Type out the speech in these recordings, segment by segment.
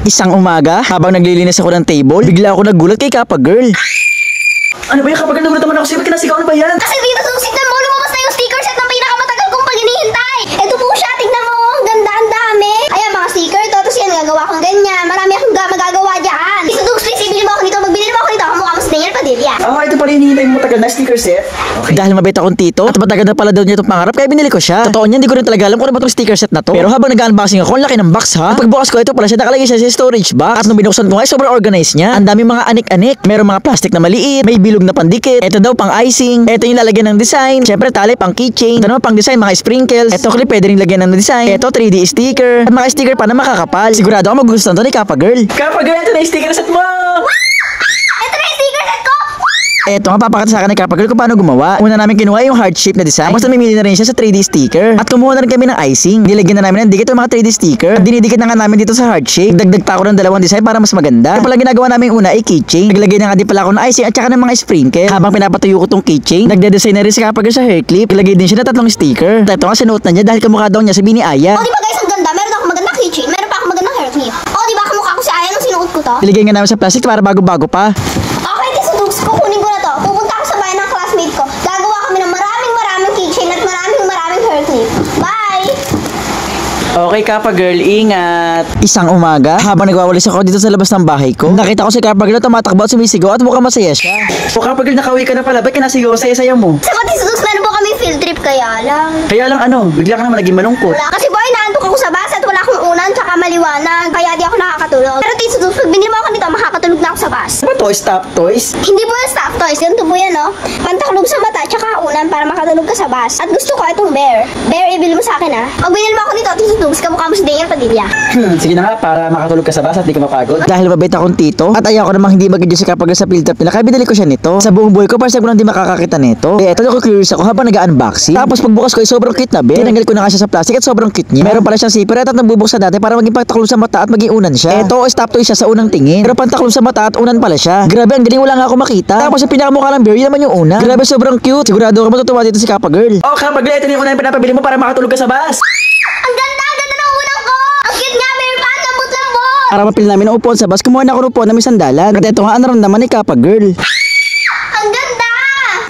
Isang umaga, habang naglilinis ako ng table, bigla ako nagulat kay Kappa Girl. Ano ba yan? Kapag nagulat naman ako sa'yo, ba't kinasigaw na ba yan? Kasi dito sa tignan mo, lumabas na yung sticker set ng pinakamatagal kong pag-hinihintay. Ito po siya, tignan mo, ang ganda, ang dami. Ayan, mga sticker to, tapos yan, gagawa kong ganyan. Marami akong magagawa dyan. Isa Dugs, please, ibili mo ako nito, magbili mo ako nito. Kamukha mo sa Daniel Padilla. Ito pala hinihintay mo matagal na sticker set. Okay. Dahil mabait akong tito, at matagal na pala daw niya itong pangarap, kaya binili ko siya. Totoo niya, hindi ko rin talaga alam kung ano ba itong sticker set na to. Pero habang nag-unboxing ako, ang laki ng box ha. Pagbukas ko, ito pala siya, nakalagay siya sa storage box. At nung binuksan ko nga, sobrang organized niya. Ang daming mga anik-anik. Meron mga plastic na maliit, may bilog na pandikit. Ito daw pang icing. Ito yung lalagyan ng design. Syempre tali pang keychain. Ito naman pang design, mga sprinkles. Ito clip, pwede rin lagyan ng design. Ito 3D sticker. At mga sticker pa na makakapal. Sigurado ako magugustuhan to ni Kappa Girl. Kappa Girl, ito na yung sticker set mo! Ito na yung sticker set ko! Eto nga, papakita sa akin ng Kappa Girl kung paano gumawa. Una namin kinuha yung heart shape na design. Tapos namimili na rin siya sa 3D sticker. At kumuha na rin kami ng icing. Nilagyan na namin ng dikit yung mga 3D sticker. At dinidikit na nga namin dito sa heart shape. Dagdag pa ako ng dalawang design para mas maganda. Ito pala ginagawa namin una ay keychain. Naglagay na nga din pala ako ng icing at saka ng mga sprinkle. Habang pinapatuyo ko tong keychain, nagde-design na rin si Kappa Girl sa hair clip. Naglagay din siya ng 3 sticker. At ito nga sinuot na niya dahil kamukha daw niya si Bini Aya. O, di ba guys, ang ganda? Meron akong magandang keychain. Meron pa akong magandang hair clip. O, di ba kamukha ko si Aya nung sinuot ko to? Nilagay nga namin sa plastic para bago-bago pa. Okay, Tito Dugs, kukunin ko na to. Pupunta ako sa bayan ng classmate ko. Gagawa kami ng maraming keychain at maraming hair clip. Bye! Okay, Kappa Girl, ingat. Isang umaga, habang nagwawalis ako dito sa labas ng bahay ko, nakita ko si Kappa Girl na tumatakbo at sumisigaw at mukhang masaya siya. O Kappa Girl, nakauwi ka na pala. Ba't kinasigaw? Saya-saya mo. Sa Tito Dugs, meron po kami field trip kaya lang. Kaya lang ano, bigla ka naman naging malungkot. Wala. Kasi boy, naantok ako sa bus at wala akong unan tsaka maliwanag. Kaya di ako nakakatulog. Pero Tito Dugs, pag binili mo ako nito, makakatulog na ako sa bus. Ano ba to? Stop toys? Hindi po yung stop toys. Ganito po yan, no? Pantaklog sa mata tsaka unan para makatulog ka sa bus. At gusto ko itong bear. Bear, ibili mo sa akin, ha? Pag binili mo ako nito, Tito Dugs, kamukha mo si Daniel Padilla. Sige na nga, para makatulog ka sa bus at di ka mapagod. Dahil mabait akong tito, at ayaw ko namang hindi mag-adjust si Kappa Girl sa field trip nila, kaya binili ko siya nito. Sa buong buhay ko, parang ko lang di makakakita nito. Eh, ito ako curious ako habang nag-unboxing. Tapos pagbukas ko, sobrang cute na bear. Tinanggal ko na nga siya sa plastic at sobrang cute niya. Meron pala siyang zipper at nabubuksan natin para maging pantaklog sa mata at maging unan siya. Ito, stop toy siya sa unang tingin. Pero pantaklog sa mata at unan pala siya. Grabe, ang galing, wala nga ako makita. Tapos yung pinakamukha ng bear, yun naman yung una. Grabe, sobrang cute. Sigurado ako matutuwa dito si Kappa Girl. Oh, Kappa Girl, ito yung una yung pinapabili mo para makatulog ka sa bus. Ang ganda ng unan ko! Ang cute nga, bear pa! Lambot-lambot! Para mapili namin ng upuan sa bus, kumuha na ako ng upuan na may sandalan. At ito nga ang naramdaman ni Kappa Girl. Ang ganda!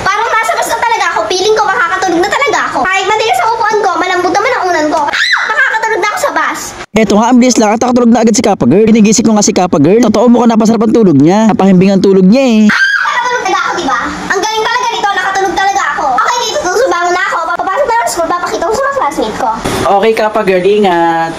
Parang nasa bus na talaga ako. Feeling ko makakatulog na talaga ako. Kahit matigas ang upuan ko, malambot naman ang unan ko. Makakatulog na ako sa bus. Eto nga, ang bilis lang at nakatulog na agad si Kappa Girl. Ginigising ko nga si Kappa Girl. Totoo, mukhang napasarap ang tulog niya. Napahimbing ang tulog niya eh. Nakatulog talaga ako, diba? Ang galing talaga nito, nakatulog talaga ako. Okay, dito, subangon na ako. Papapasok na ako sa school, papakita ko sa mga classmate ko. Okay, Kappa Girl, ingat.